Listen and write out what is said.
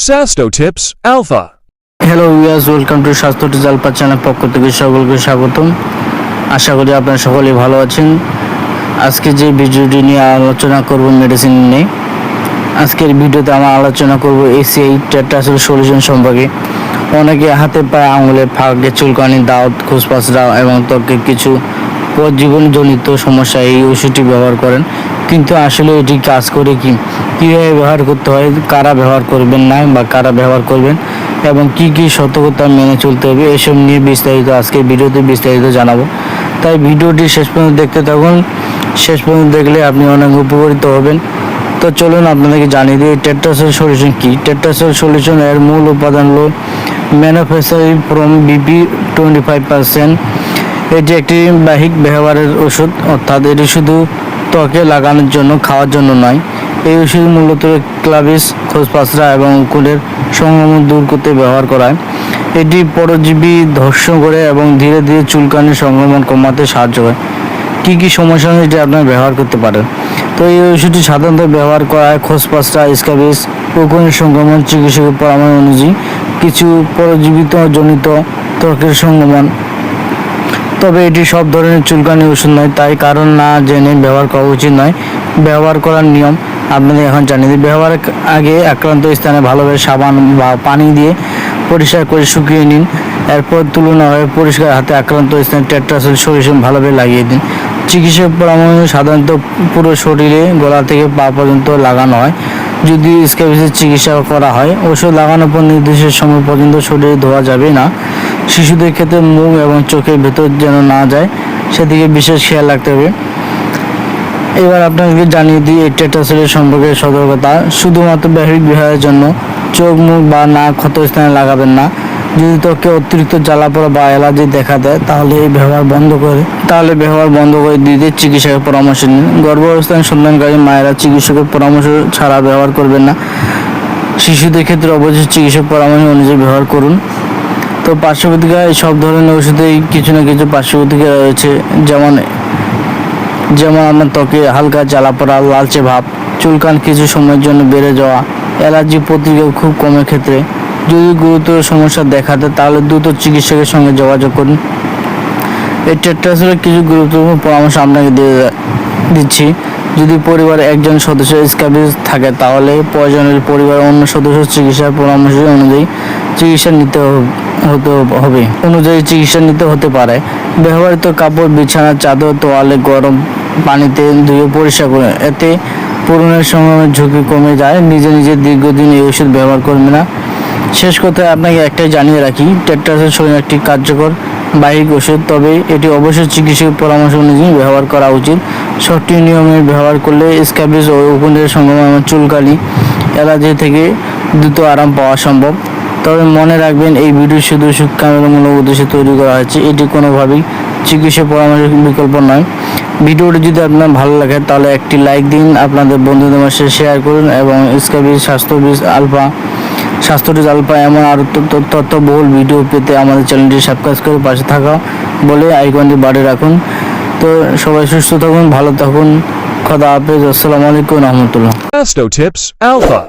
Sasto Tips Alpha. Hello viewers, welcome to স্বাস্থ্য tips alpha channel পক্ষ থেকে সকলকে স্বাগতম। আশা করি আপনারা সকলেই ভালো আছেন। আজকে যে ভিডিওটি নিয়ে আলোচনা করব মেডিসিন নিয়ে। আজকের ভিডিওতে আমরা আলোচনা করব এসিআই টেট্রাসোল সলিউশন সম্পর্কে। অনেকে হাতে পায়ে আঙুলে ফাঁকে চুলকানি, দাঁত, খুসপাসরা এবং ত্বকের কিছু জীবনজনিত সমস্যা এই ওষুধটি ব্যবহার করেন, কিন্তু আসলে এটি কাজ করে কীভাবে ব্যবহার করতে হয়, কারা ব্যবহার করবেন না বা কারা ব্যবহার করবেন এবং কি কি সতর্কতা মেনে চলতে হবে, এসব নিয়ে বিস্তারিত আজকে ভিডিওতে বিস্তারিত জানাবো। তাই ভিডিওটি শেষ পর্যন্ত দেখতে থাকুন। শেষ পর্যন্ত দেখলে আপনি অনেক উপকৃত হবেন। তো চলুন আপনাদেরকে জানিয়ে দিই টেট্রাসোল সলিউশন কী। টেট্রাসোল সলিউশন এর মূল উপাদান হলো ম্যানুফ্যাকচারিং ফ্রম বিপি 25%। এটি একটি বাহ্যিক ব্যবহারের ওষুধ, অর্থাৎ এটি শুধু ত্বকে লাগানোর জন্য, খাওয়ার জন্য নয়। এই ওষুধ মূলত ক্লাবিস, খোসপাসরা এবং উকুনের সংক্রমণ দূর করতে ব্যবহার করা হয়। এটি পরজীবী ধ্বংস করে এবং ধীরে ধীরে চুলকানির সংক্রমণ কমাতে সাহায্য করে। কী কী সমস্যা এটি আপনারা ব্যবহার করতে পারেন? তো এই ওষুধটি সাধারণত ব্যবহার করা হয় খোসপাসরা, স্ক্যাবিস, উকুনের সংক্রমণ চিকিৎসকের পরামর্শ অনুযায়ী, কিছু পরজীবিত জনিত ত্বকের সংক্রমণ। তবে এটি সব ধরনের চুলকানি ওষুধ নয়, তাই কারণ না জেনে ব্যবহার করা উচিত নয়। ব্যবহার করার নিয়ম আপনাদের এখন জানিয়ে দিই। ব্যবহারের আগে আক্রান্ত স্থানে ভালোভাবে সাবান বা পানি দিয়ে পরিষ্কার করে শুকিয়ে নিন। এরপর তুলনা হয়ে পরিষ্কার হাতে আক্রান্ত স্থানে টেট্রাসোল সলিউশন ভালোভাবে লাগিয়ে দিন। চিকিৎসক পরামর্শ সাধারণত পুরো শরীরে, গলা থেকে পা পর্যন্ত লাগানো হয়। যদি স্ক্যাবিসের চিকিৎসা করা হয়, ওষুধ লাগানোর পর নির্দিষ্ট সময় পর্যন্ত শরীরে ধোয়া যাবে না। শিশুদের ক্ষেত্রে মুখ এবং চোখের ভেতর যেন না যায়, সেদিকে বিশেষ খেয়াল রাখতে হবে। এবার আপনাদেরকে জানিয়ে দিই এই টেট্রাসোলের সম্পর্কে সতর্কতা। শুধুমাত্র বাহ্যিক ব্যবহারের জন্য চোখ, মুখ বা নাক ক্ষত স্থানে লাগাবেন না। যদি ত্বকে অতিরিক্ত জ্বালাপোড়া বা অ্যালার্জি দেখা দেয়, তাহলে ব্যবহার বন্ধ করে দিতে চিকিৎসকের পরামর্শ নিন। গর্ভাবস্থায় সন্তানকারী মায়েরা চিকিৎসকের পরামর্শ ছাড়া ব্যবহার করবেন না। শিশুদের ক্ষেত্রে অবশ্যই চিকিৎসক পরামর্শ অনুযায়ী ব্যবহার করুন। তো পার্শ্বপ্রতিক্রিয়া, সব ধরনের ওষুধেই কিছু না কিছু পার্শ্বপ্রতিক্রিয়া রয়েছে, যেমন আপনার ত্বকে হালকা জ্বালাপোড়া, লালচে ভাব, চুলকান কিছু সময়ের জন্য বেড়ে যাওয়া, অ্যালার্জি প্রতিক্রিয়া খুব কমের ক্ষেত্রে। যদি গুরুতর সমস্যা দেখা দেয়, তাহলে দ্রুত চিকিৎসকের সঙ্গে যোগাযোগ করুন। এই টেট্রাসোলের কিছু গুরুত্বপূর্ণ পরামর্শ আপনাকে দিচ্ছি। যদি পরিবারে একজন সদস্য স্ক্যাবিস থাকে, তাহলে প্রয়োজনে পরিবারের অন্য সদস্য চিকিৎসার পরামর্শ অনুযায়ী চিকিৎসা নিতে হতে পারে। ব্যবহৃত কাপড়, বিছানা, চাদর, তোয়ালে গরম পানিতে ধুয়ে পরিষ্কার করুন। এতে পুরনের সংক্রমণের ঝুঁকি কমে যায়। নিজে দীর্ঘদিন এই ওষুধ ব্যবহার করবে না। শেষ কথায় আপনাকে একটাই জানিয়ে রাখি, টেট্রাসোল সলিউশন একটি কার্যকর বাহ্যিক ওষুধ, তবে এটি অবশ্যই চিকিৎসকের পরামর্শ অনুযায়ী ব্যবহার করা উচিত। সঠিক নিয়মে ব্যবহার করলে স্ক্যাবিস ও উকুনের সংক্রমণ এবং চুলকানি, অ্যালার্জি থেকে দ্রুত আরাম পাওয়া সম্ভব। তবে মনে রাখবেন, এই ভিডিও শুধু শিক্ষামূলক উদ্দেশ্যে তৈরি করা হয়েছে। এটি কোনোভাবেই চিকিৎসা পরামর্শের বিকল্প নয়। ভিডিওটি যদি আপনার ভালো লাগে, তাহলে একটি লাইক দিন, আপনাদের বন্ধুদের মাঝে শেয়ার করুন এবং স্ক্যাবিস, স্বাস্থ্য টিপস আলফা এমন আরও তথ্যবহুল ভিডিও পেতে আমাদের চ্যানেলটি সাবস্ক্রাইব করে পাশে থাকা বলে আইকনটি বাড়িয়ে রাখুন। তো সবাই সুস্থ থাকুন, ভালো থাকুন। খোদা হাফেজ। আসসালামু আলাইকুম রহমতুল্লাহ। Sasto Tips Alpha.